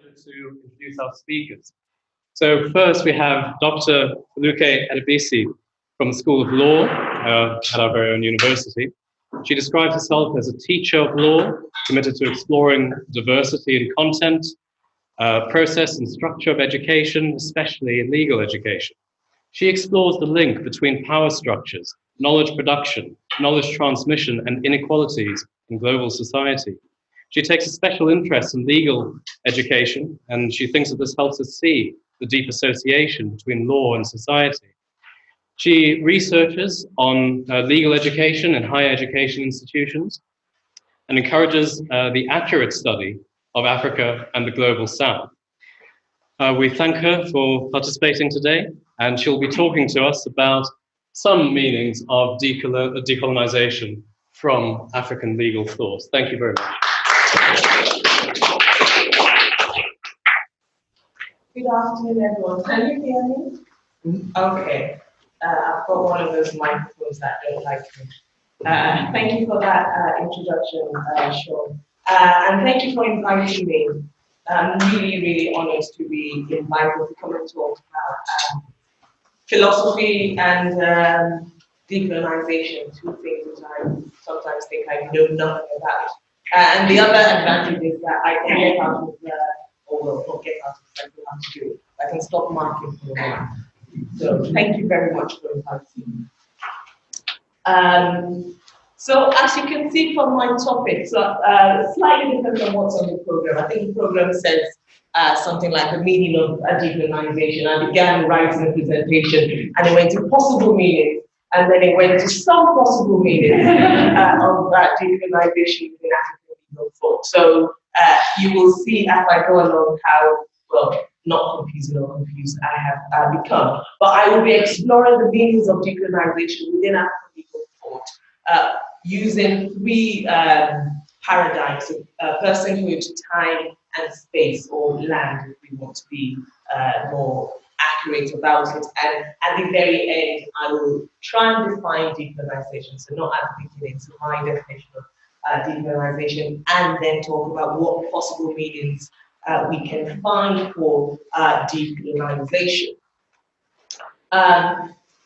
To introduce our speakers. So first we have Dr. Foluke Adebisi from the School of Law at our very own university. She describes herself as a teacher of law, committed to exploring diversity in content, process and structure of education, especially in legal education. She explores the link between power structures, knowledge production, knowledge transmission, and inequalities in global society. She takes a special interest in legal education, and she thinks that this helps us see the deep association between law and society. She researches on legal education and higher education institutions and encourages the accurate study of Africa and the global South. We thank her for participating today, and she'll be talking to us about some meanings of decolonization from African legal thought. Thank you very much. Good afternoon, everyone. Can you hear me? Okay. I've got one of those microphones that don't like me. Thank you for that introduction, Sean. And thank you for inviting me. I'm really, really honored to be invited to come and talk about philosophy and decolonization, two things which I sometimes think I know nothing about. And the other advantage is that I can get out of not get out of it, I don't have to do it. I can stop marking for a while. So thank you very much for inviting me. So as you can see from my topic, slightly different from what's on the program. I think the program says something like the meaning of decolonization. I began writing a presentation and it went to possible meanings, and then it went to some possible meanings of decolonization within African legal thought. So you will see as I go along how, well, not confusing or confused I have become. But I will be exploring the meanings of decolonization within African legal thought using three paradigms of personhood, time, and space, or land, if we want to be more accurate about it. And at the very end, I will try and define decolonization, so not at the beginning, so my definition of decolonization, and then talk about what possible meanings we can find for decolonization.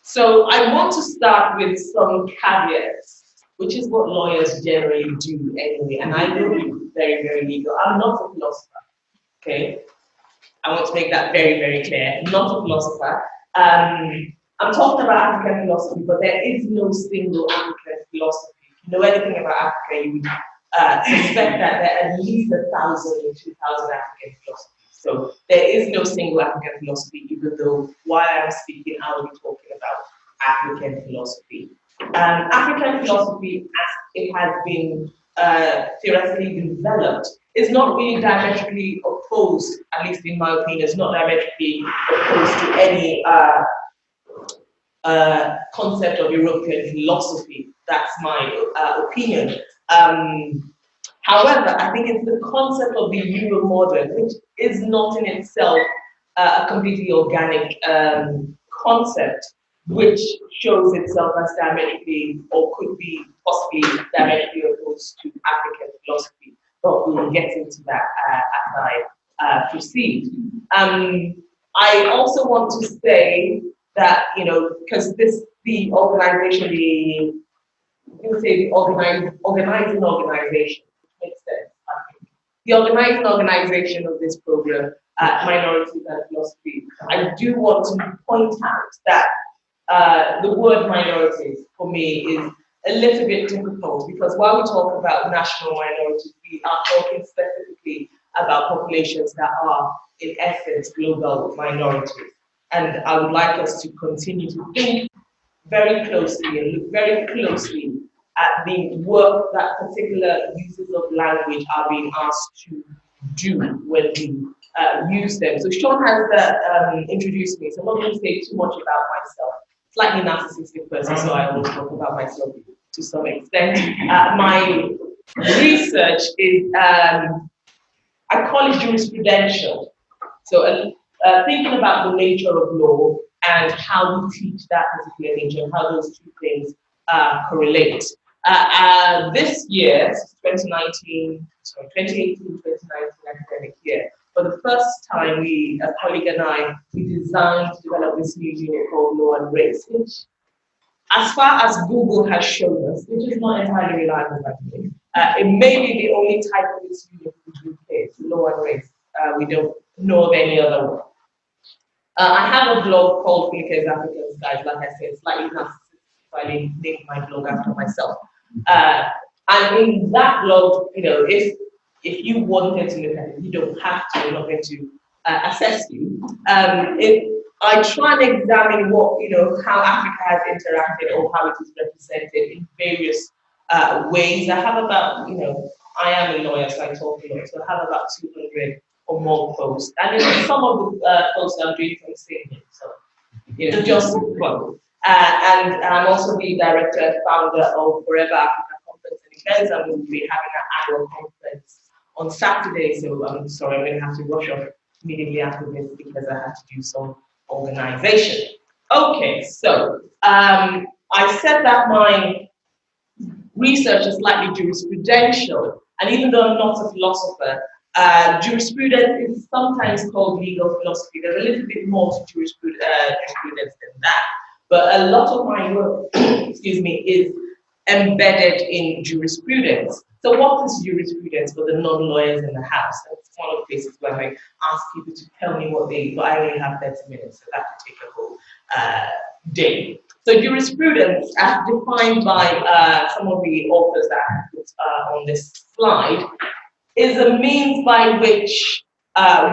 So I want to start with some caveats, which is what lawyers generally do anyway, and I will be very, very legal. I'm not a philosopher, okay? I want to make that very, very clear. I'm not a philosopher. I'm talking about African philosophy, but there is no single African philosophy. If you know anything about Africa, you would suspect that there are at least 1,000 or 2,000 African philosophies. So there is no single African philosophy, even though while I'm speaking, I will be talking about African philosophy. African philosophy, as it has been theoretically developed, is not really diametrically opposed, at least in my opinion, is not diametrically opposed to any concept of European philosophy. That's my opinion. However, I think it's the concept of the Euro-modern, which is not in itself a completely organic concept, which shows itself as diametrically, or could be possibly diametrically opposed to African philosophy. But we will get into that as I proceed. I also want to say that, you know, because the organization, the organizing organization, which makes sense, I think. The organizing organization of this program, Minorities and Philosophy, I do want to point out that the word minorities for me is a little bit difficult, because while we talk about national minorities, we are talking specifically about populations that are, in essence, global minorities. And I would like us to continue to think very closely and look very closely at the work that particular users of language are being asked to do when we use them. So Sean has introduced me, so I'm not going to say too much about myself. Slightly narcissistic person, so I will talk about myself to some extent. My research is, I call it jurisprudential. So thinking about the nature of law and how we teach that particular nature and how those two things correlate. This year, 2018-2019 academic year, for the first time a colleague and I, we designed to develop this new unit called Law and Race, which, as far as Google has shown us, which is not entirely reliable, by the way, it may be the only type of this unit in the UK, it's Law and Race. We don't know of any other one. I have a blog called Foluke Adebisi, guys, like I said, slightly narcissistic, I named my blog after myself. And in that blog, if you wanted to look at it, you don't have to, I'm not going to assess you. I try and examine what, how Africa has interacted or how it is represented in various ways. I have about, I am a lawyer, so I talk a lot, so I have about 200 or more posts. And in some of the posts I'm doing some singing, so, just well. And I'm also the director and founder of Forever Africa Conference and Events, and we'll be having an annual conference on Saturday. So I'm sorry, I'm going to have to rush off immediately after this because I have to do some organization. Okay, so I said that my research is slightly jurisprudential, and even though I'm not a philosopher, jurisprudence is sometimes called legal philosophy. There's a little bit more to jurisprudence than that. But a lot of my work, excuse me, is embedded in jurisprudence. So what is jurisprudence for the non-lawyers in the house? That's one of the places where I ask people to tell me but I only have 30 minutes, so that could take a whole day. So jurisprudence, as defined by some of the authors that I put on this slide, is a means by which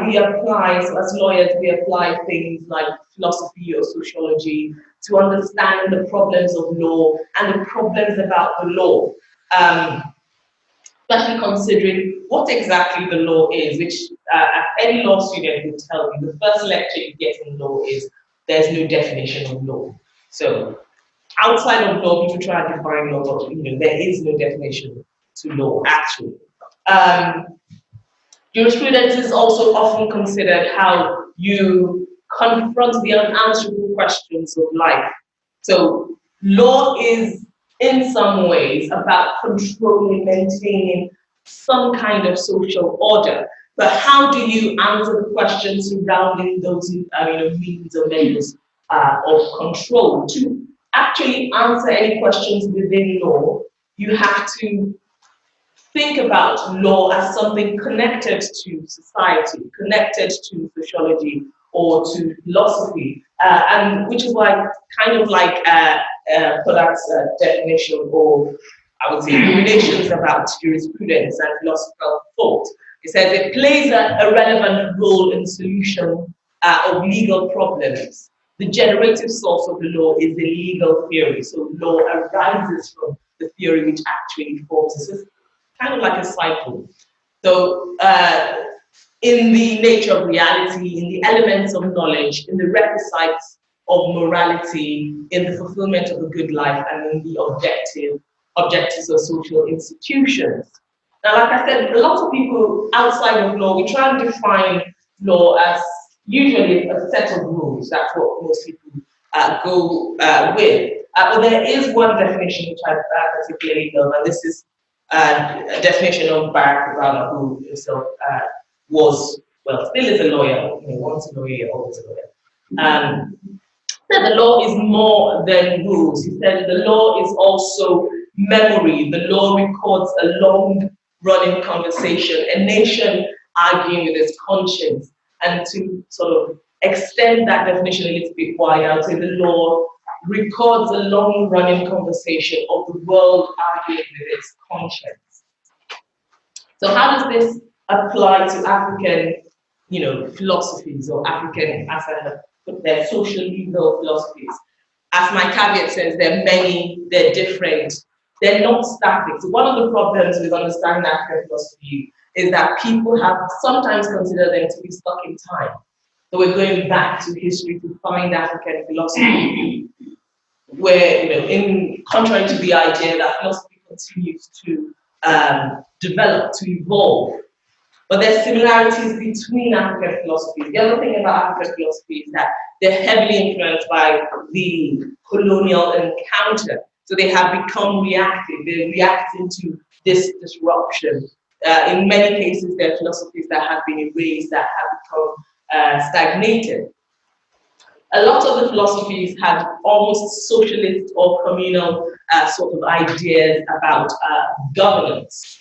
we apply, so as lawyers, we apply things like philosophy or sociology to understand the problems of law and the problems about the law, especially considering what exactly the law is, which any law student will tell you, the first lecture you get in law is there's no definition of law. So outside of law, people try to define law, but there is no definition to law, actually. Jurisprudence is also often considered how you confront the unanswerable questions of life. So law is in some ways about controlling, maintaining some kind of social order. But how do you answer the questions surrounding those means or measures of control? To actually answer any questions within law, you have to think about law as something connected to society, connected to sociology or to philosophy, and which is why kind of like Polak's definition, or I would say illuminations about jurisprudence and philosophical thought. It says it plays a relevant role in solution of legal problems. The generative source of the law is the legal theory. So law arises from the theory which actually forms. It's kind of like a cycle. So in the nature of reality, in the elements of knowledge, in the requisites of morality, in the fulfillment of a good life, and in the objectives of social institutions. Now, like I said, a lot of people outside of law, we try and define law as usually a set of rules. That's what most people go with. But there is one definition which I particularly love, and this is a definition of Barack Obama, who himself was, well, still is a lawyer, once a lawyer, always a lawyer. Said the law is more than rules. He said the law is also memory. The law records a long-running conversation, a nation arguing with its conscience. And to sort of extend that definition a little bit wider, I would say the law records a long-running conversation of the world arguing with its conscience. So how does this apply to African, philosophies, or African, as I have put there, social legal philosophies? As my caveat says, there are many, they're different, they're not static. So one of the problems with understanding African philosophy is that people have sometimes considered them to be stuck in time. So we're going back to history to find African philosophy, where, in contrary to the idea that philosophy continues to develop, to evolve. But there's similarities between African philosophies. The other thing about African philosophy is that they're heavily influenced by the colonial encounter. So they have become reactive. They're reacting to this disruption. In many cases, there are philosophies that have been erased, that have become stagnated. A lot of the philosophies had almost socialist or communal sort of ideas about governance.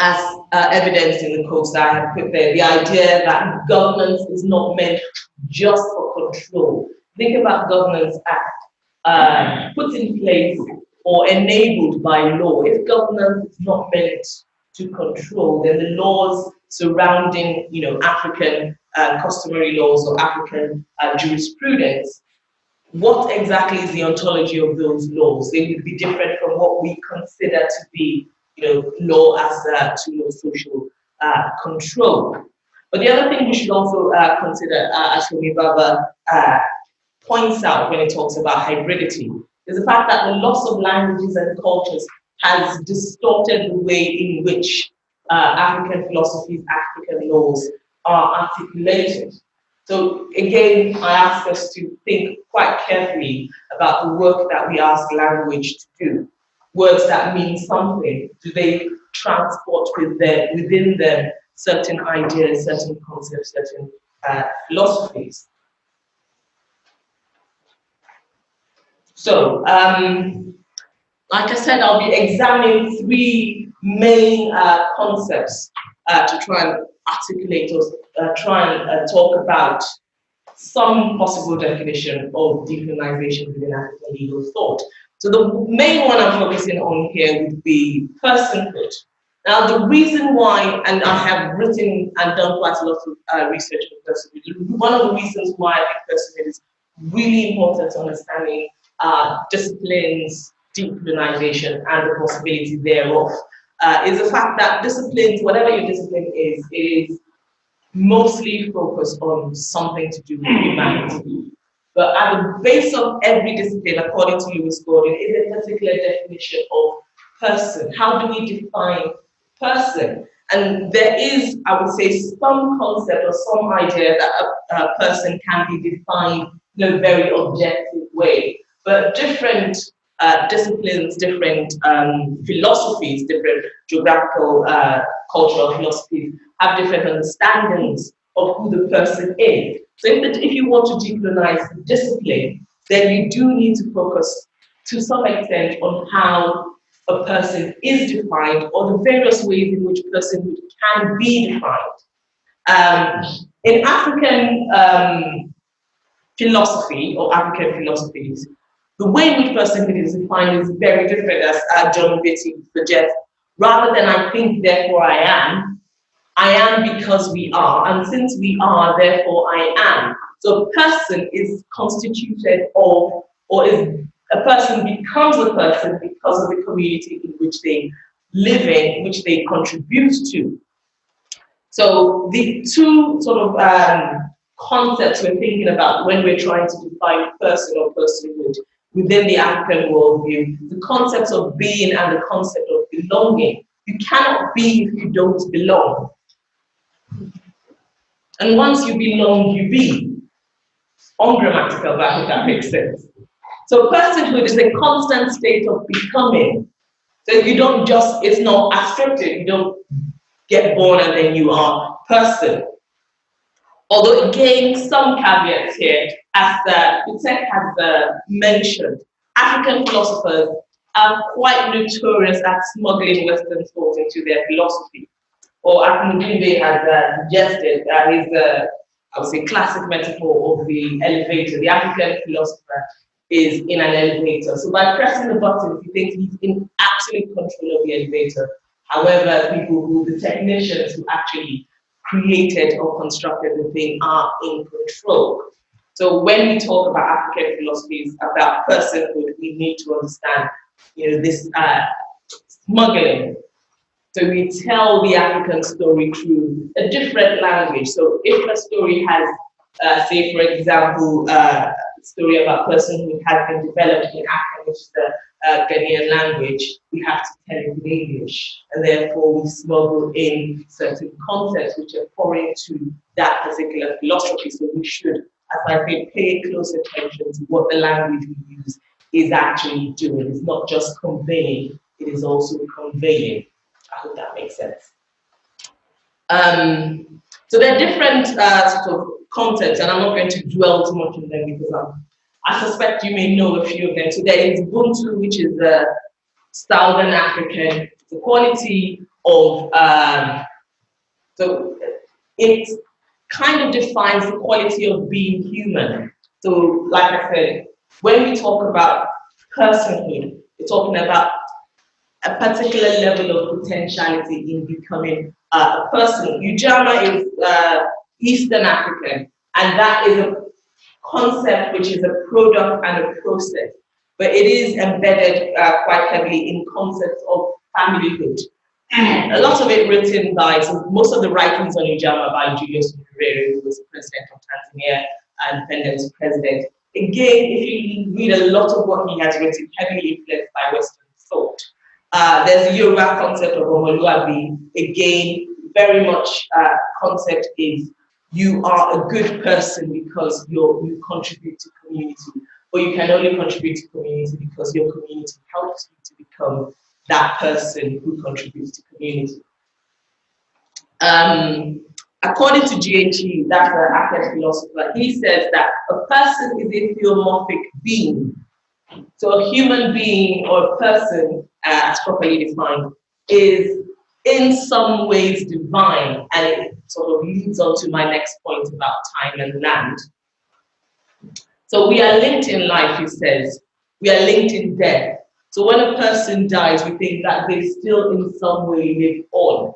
As evidenced in the quotes that I have put there, the idea that governance is not meant just for control. Think about governance as put in place or enabled by law. If governance is not meant to control, then the laws surrounding, African customary laws or African jurisprudence, what exactly is the ontology of those laws? They would be different from what we consider to be, law as tool of social control. But the other thing we should also consider, as Femi Baba points out when it talks about hybridity, is the fact that the loss of languages and cultures has distorted the way in which African philosophies, African laws are articulated. So again, I ask us to think quite carefully about the work that we ask language to do. Words that mean something, do they transport within them certain ideas, certain concepts, certain philosophies? So, like I said, I'll be examining three main concepts to try and articulate or try and talk about some possible definition of decolonization within African legal thought. So the main one I'm focusing on here would be personhood. Now, the reason why, and I have written and done quite a lot of research on personhood, one of the reasons why I think personhood is really important to understanding disciplines, decolonization, and the possibility thereof, is the fact that disciplines, whatever your discipline is, it is mostly focused on something to do with humanity. But at the base of every discipline, according to Lewis Gordon, is a particular definition of person. How do we define person? And there is, I would say, some concept or some idea that a person can be defined in a very objective way. But different disciplines, different philosophies, different geographical, cultural philosophies have different understandings of who the person is. So if you want to decolonize the discipline, then you do need to focus to some extent on how a person is defined or the various ways in which personhood can be defined. In African philosophy or African philosophies, the way in which personhood is defined is very different, as John Beatty suggests. Rather than I think, therefore I am because we are, and since we are, therefore I am. So a person is constituted of, or is a person becomes a person because of the community in which they live in, which they contribute to. So the two sort of concepts we're thinking about when we're trying to define person or personhood within the African worldview, the concepts of being and the concept of belonging. You cannot be if you don't belong. And once you belong, you be. Ungrammatical, if that makes sense. So personhood is a constant state of becoming. So you don't just, it's not abstracted, you don't get born and then you are person. Although again, some caveats here, as Pitek has mentioned, African philosophers are quite notorious at smuggling Western thought into their philosophy. Or as Mudimbe has suggested, his, I would say, classic metaphor of the elevator. The African philosopher is in an elevator. So by pressing the button, he thinks he's in absolute control of the elevator. However, the technicians who actually created or constructed the thing are in control. So when we talk about African philosophies about personhood, we need to understand, this smuggling. So we tell the African story through a different language. So if a story has, say for example, a story about a person who has been developed in African, which is the Ghanaian language, we have to tell it in English. And therefore we smuggle in certain concepts which are foreign to that particular philosophy. So we should, as I say, pay close attention to what the language we use is actually doing. It's not just conveying, it is also conveying. I hope that makes sense. So there are different sort of contexts, and I'm not going to dwell too much on them because I suspect you may know a few of them. So there is Ubuntu, which is Southern African. The quality of, so it kind of defines the quality of being human. So like I said, when we talk about personhood, we're talking about a particular level of potentiality in becoming a person. Ujamaa is Eastern African, and that is a concept which is a product and a process, but it is embedded quite heavily in concepts of familyhood. A lot of it written by, so most of the writings on Ujamaa by Julius Nyerere, who was president of Tanzania, independence president. Again, if you read a lot of what he has written, heavily influenced by Western thought. There's a Yoruba concept of Omoluabi. Again, very much concept is you are a good person because you contribute to community, or you can only contribute to community because your community helps you to become that person who contributes to community. According to GHE, that's an African philosopher, he says that a person is a theomorphic being. So a human being or a person, as properly defined, is in some ways divine, and it sort of leads on to my next point about time and land. So we are linked in life, he says. We are linked in death. So when a person dies, we think that they still in some way live on,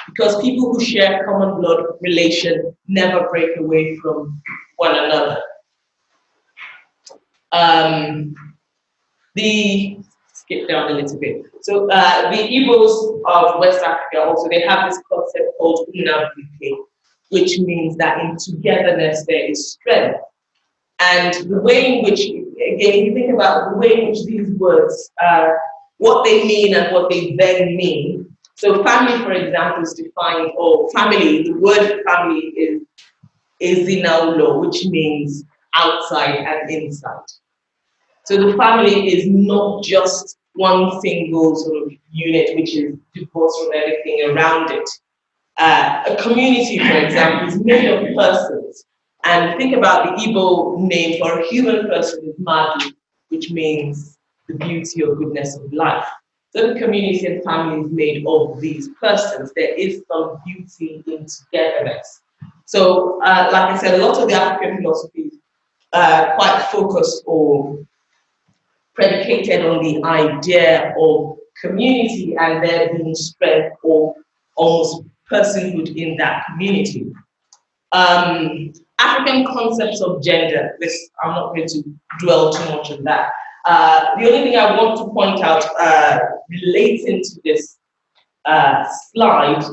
because people who share common blood relation never break away from one another. Skip down a little bit. So the Igbos of West Africa also, they have this concept called Unabike, which means that in togetherness there is strength. And the way in which, again, you think about the way in which these words, what they mean and what they then mean. So family, for example, is defined, or family, the word family is Zinaulo, which means outside and inside. So the family is not just one single sort of unit which is divorced from everything around it. A community, for example, is made of persons. And think about the Igbo name for a human person is Madu, which means the beauty or goodness of life. So the community and family is made of these persons. There is some beauty in togetherness. So, like I said, a lot of the African philosophies quite focused or predicated on the idea of community and there being strength or almost personhood in that community. African concepts of gender, I'm not going to dwell too much on that. The only thing I want to point out relating to this slide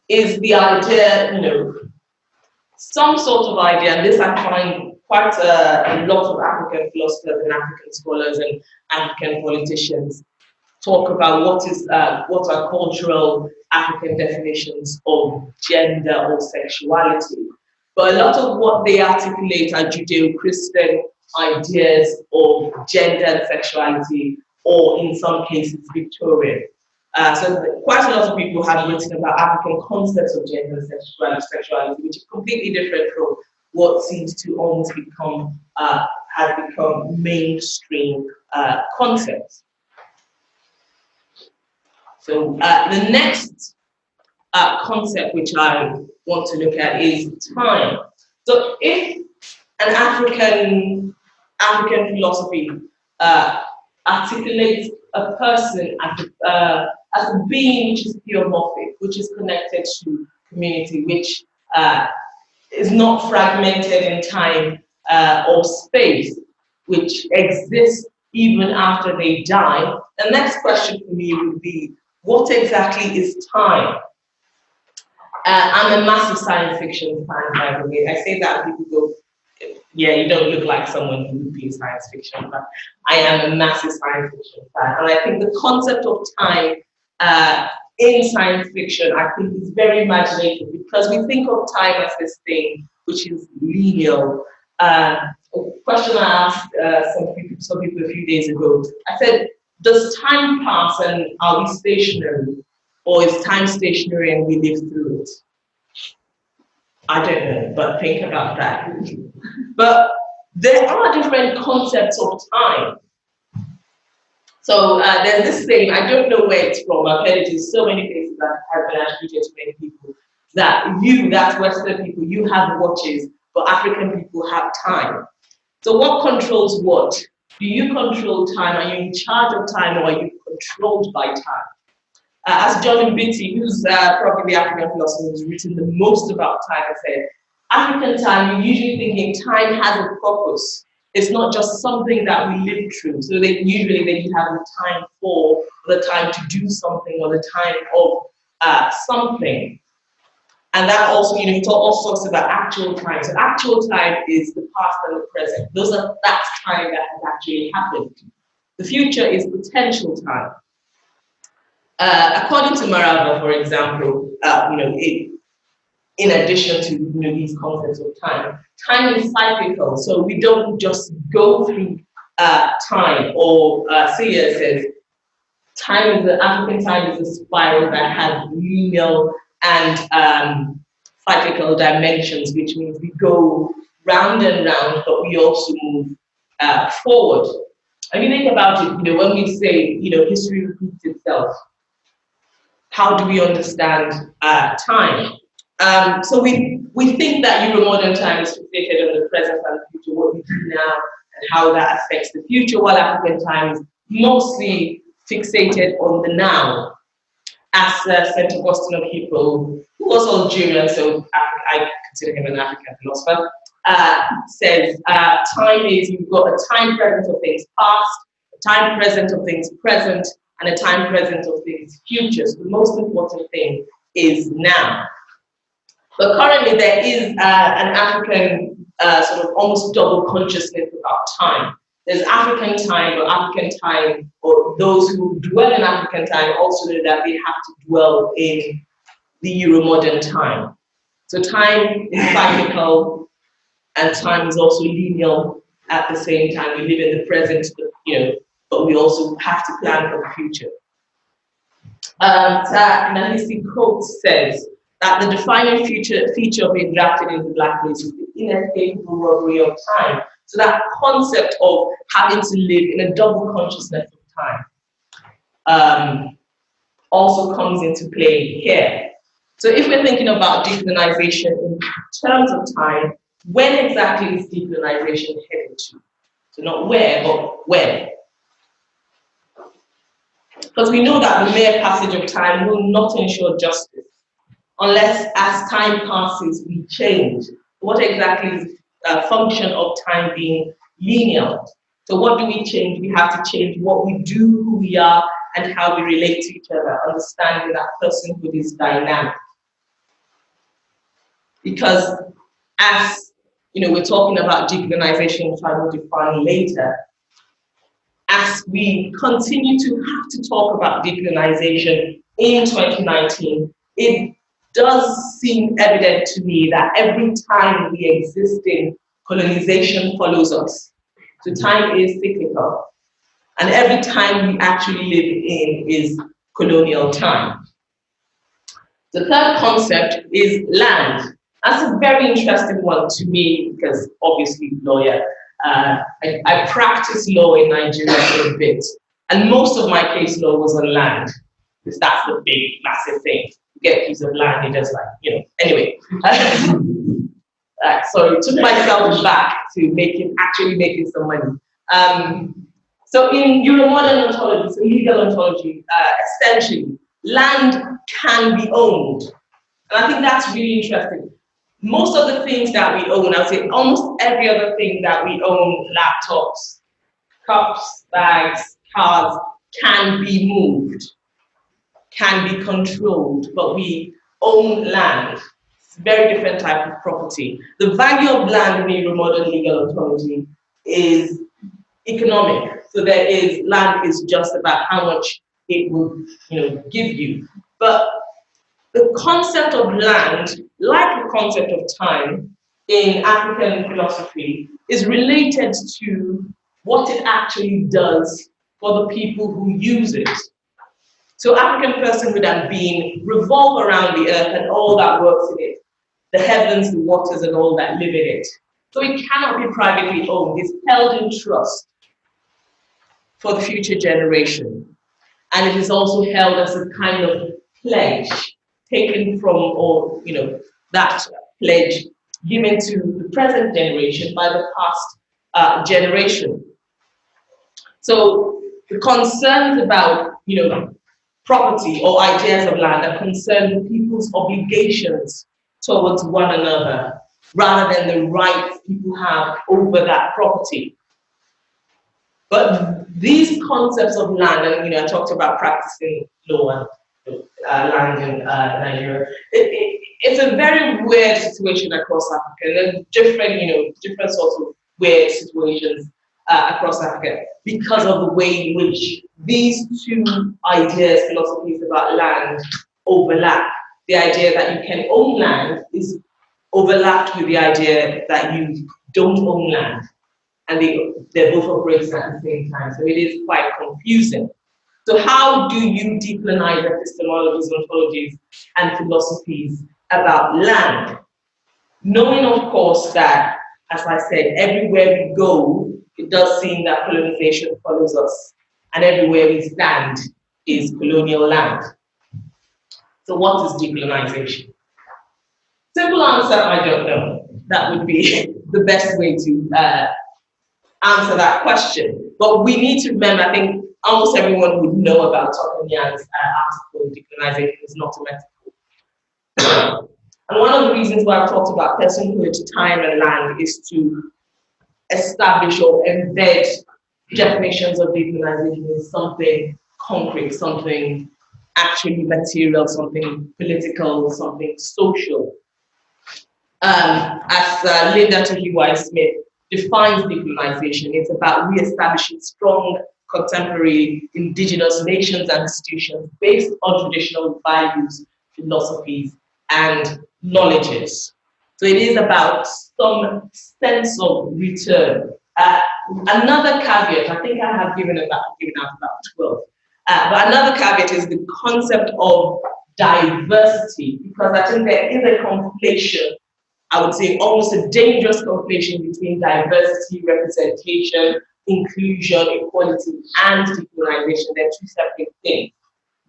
is the idea, some sort of idea, and this I find quite a lot of African philosophers and African scholars and African politicians talk about what are cultural African definitions of gender or sexuality. But a lot of what they articulate are Judeo-Christian ideas of gender and sexuality, or in some cases, Victorian. So quite a lot of people have written about African concepts of gender and sexuality, which is completely different from what seems to almost become, has become mainstream concepts. So the next concept which I want to look at is time. So if an African philosophy articulates a person as a being which is theomorphic, which is connected to community, which is not fragmented in time or space, which exists even after they die. The next question for me would be, what exactly is time? I'm a massive science fiction fan, by the way. I say that and people go, yeah, you don't look like someone who would be a science fiction, but I am a massive science fiction fan. And I think the concept of time in science fiction, I think is very imaginative, because we think of time as this thing which is linear. A question I asked some people a few days ago, I said, does time pass and are we stationary? Or is time stationary and we live through it? I don't know, but think about that. But there are different concepts of time. So there's this saying, I don't know where it's from, I've heard it in so many places that have been attributed to many people, that that's Western people, you have watches, but African people have time. So what controls what? Do you control time? Are you in charge of time, or are you controlled by time? As John Mbiti, who's probably the African philosopher who's written the most about time, said, African time, you're usually thinking time has a purpose. It's not just something that we live through. So usually you have the time for, the time to do something, or the time of something. And that also, it also talks about actual time. So actual time is the past and the present. That's time that has actually happened. The future is potential time. According to Marava, for example, in addition to these concepts of time, time is cyclical. So we don't just go through time, or Celia says, African time is a spiral that has linear and cyclical dimensions, which means we go round and round, but we also move forward. And you think about it, when we say, history repeats itself, how do we understand time? So we think that Euro-modern time is fixated on the present and the future, what we do now, and how that affects the future, while African time is mostly fixated on the now. As St. Augustine of Hippo, who was Algerian, so I consider him an African philosopher, says time is, you've got a time present of things past, a time present of things present, and a time present of things future. So the most important thing is now. But currently there is an African sort of almost double consciousness about time. There's African time, but African time, or those who dwell in African time also know that they have to dwell in the Euro-modern time. So time is cyclical, and time is also linear at the same time. We live in the present, but we also have to plan for the future. Nahisi quote says that the defining feature of being drafted into blackness is the inescapable robbery of time. So that concept of having to live in a double consciousness of time also comes into play here. So if we're thinking about decolonization in terms of time, when exactly is decolonization headed to? So not where, but when. Because we know that the mere passage of time will not ensure justice, unless as time passes, we change. What exactly is a function of time being linear? So what do we change? We have to change what we do, who we are, and how we relate to each other, understanding that personhood is dynamic. Because as we're talking about decolonization, which I will define later, as we continue to have to talk about decolonization in 2019, it does seem evident to me that every time we exist in, colonization follows us. So time is cyclical. And every time we actually live in is colonial time. The third concept is land. That's a very interesting one to me because obviously lawyer. I practiced law in Nigeria for a bit, and most of my case law was on land, because that's the big, massive thing. You get a piece of land, you just anyway. So it took myself back to actually making some money. So in Euro-modern ontology, so legal ontology, essentially, land can be owned. And I think that's really interesting. Most of the things that we own, I would say almost every other thing that we own, laptops, cups, bags, cars, can be moved, can be controlled, but we own land. It's a very different type of property. The value of land in Euro-modern legal ontology is economic. So land is just about how much it will give you. But the concept of land, like the concept of time in African philosophy, is related to what it actually does for the people who use it. So African personhood and being revolve around the earth and all that works in it. the heavens, the waters, and all that live in it. So it cannot be privately owned. It's held in trust for the future generation. And it is also held as a kind of pledge taken from, or, that pledge given to the present generation by the past generation. So the concerns about, property or ideas of land are concerned with people's obligations towards one another, rather than the rights people have over that property. But these concepts of land, and I talked about practicing law and land in Nigeria. It's a very weird situation across Africa. There's different sorts of weird situations across Africa because of the way in which these two ideas, philosophies about land overlap. The idea that you can own land is overlapped with the idea that you don't own land. And they're both operating at the same time. So it is quite confusing. So how do you decolonize epistemologies, ontologies, and philosophies about land? Knowing, of course, that, as I said, everywhere we go, it does seem that colonization follows us. And everywhere we stand is colonial land. So what is decolonization? Simple answer, I don't know. That would be the best way to answer that question. But we need to remember, I think almost everyone would know about Tokyan's article, Decolonizing is not a metaphor. And one of the reasons why I've talked about personhood, time, and land is to establish or embed definitions of decolonization as something concrete, something actually material, something political, something social. As Linda Tuhiwai-Smith defines decolonization, it's about re-establishing strong contemporary indigenous nations and institutions based on traditional values, philosophies, and knowledges. So it is about some sense of return. Another caveat, I think I have given out about 12, but another caveat is the concept of diversity, because I think there is a conflation, I would say almost a dangerous conflation between diversity, representation, inclusion, equality, and decolonization. They're two separate things.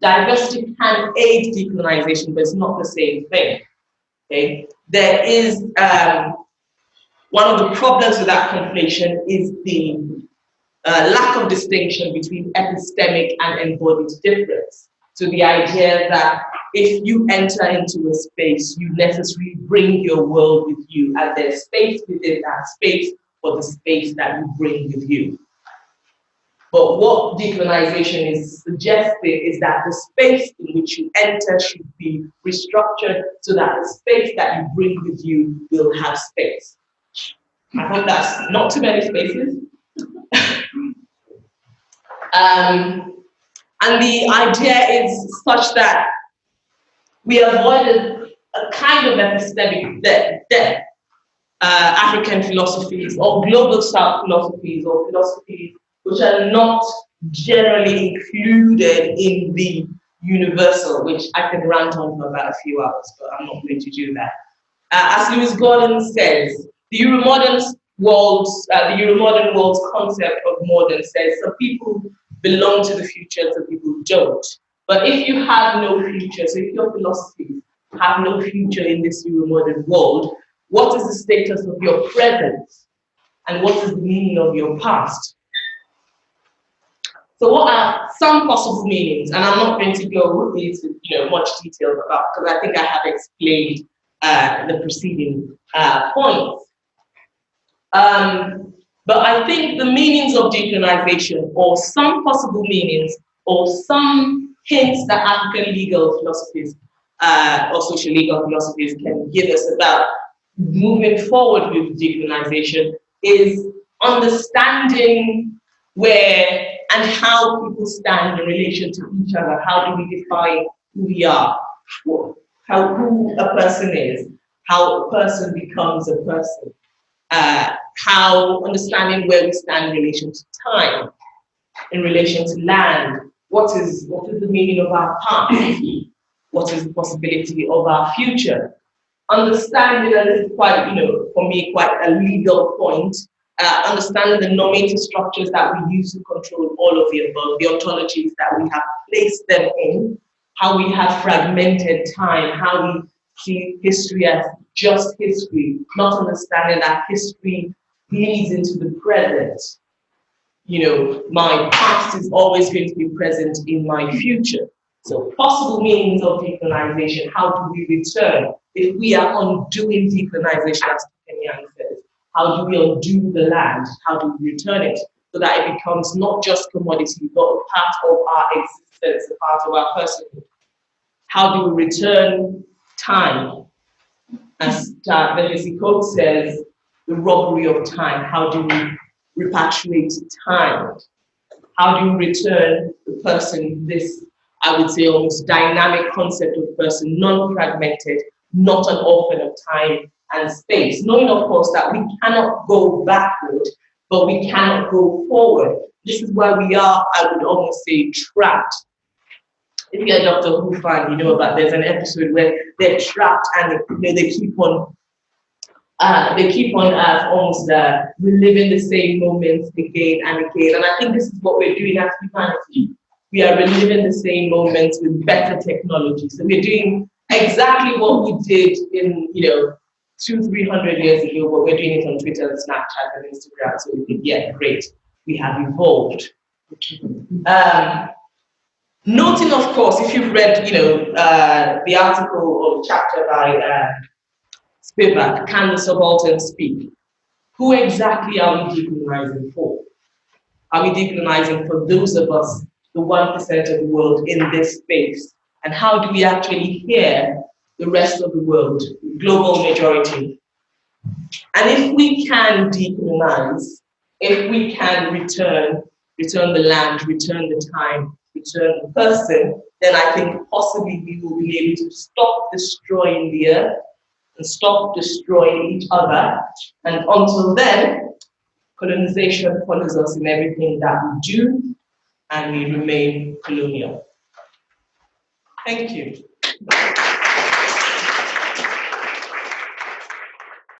Diversity can aid decolonization, but it's not the same thing. Okay? There is one of the problems with that conflation is the lack of distinction between epistemic and embodied difference. So the idea that if you enter into a space, you necessarily bring your world with you, and there's space within that space for the space that you bring with you. But what decolonization is suggesting is that the space in which you enter should be restructured so that the space that you bring with you will have space. I hope that's not too many spaces. And the idea is such that we avoided a kind of epistemic death. African philosophies or global South philosophies or philosophies which are not generally included in the universal, which I can rant on for about a few hours, but I'm not going to do that. As Lewis Gordon says, the Euromodern world's concept of modern says some people belong to the future, some people don't. But if you have no future, so if your philosophies have no future in this Euromodern world, what is the status of your present? And what is the meaning of your past? So what are some possible meanings? And I'm not going to go into much detail about, because I think I have explained the preceding points. But I think the meanings of decolonization, or some possible meanings, or some hints that African legal philosophies or social-legal philosophies can give us about moving forward with decolonization is understanding where and how people stand in relation to each other. How do we define who we are, who a person is, how a person becomes a person, how understanding where we stand in relation to time, in relation to land, what is the meaning of our past, what is the possibility of our future. understanding, and this is quite, for me, quite a legal point, understanding the normative structures that we use to control all of the above, the ontologies that we have placed them in, how we have fragmented time, how we see history as just history, not understanding that history bleeds into the present. My past is always going to be present in my future. So possible meanings of decolonization, how do we return? If we are undoing decolonization, as Kenyan says, how do we undo the land? How do we return it? So that it becomes not just commodity, but a part of our existence, a part of our personhood. How do we return time? As the Code says, the robbery of time. How do we repatriate time? How do we return the person, this, I would say, almost dynamic concept of person, non-fragmented, not an orphan of time and space, knowing, of course, that we cannot go backward, but we cannot go forward. This is why we are, I would almost say, trapped. If you're a Doctor Who fan, you know about there's an episode where they're trapped and they keep on almost reliving the same moments again and again. And I think this is what we're doing as humanity. We are reliving the same moments with better technology. So we're doing exactly what we did in 200-300 years ago, but we're doing it on Twitter and Snapchat and Instagram. So we think, yeah, great, we have evolved. Noting, of course, if you've read, the article or chapter by Spivak, Can the Subaltern Speak? Who exactly are we decolonizing for? Are we decolonizing for those of us, the 1% of the world in this space? And how do we actually hear the rest of the world, the global majority? And if we can decolonize, if we can return the land, return the time, return the person, then I think possibly we will be able to stop destroying the earth and stop destroying each other. And until then, colonization follows us in everything that we do, and we remain colonial. Thank you.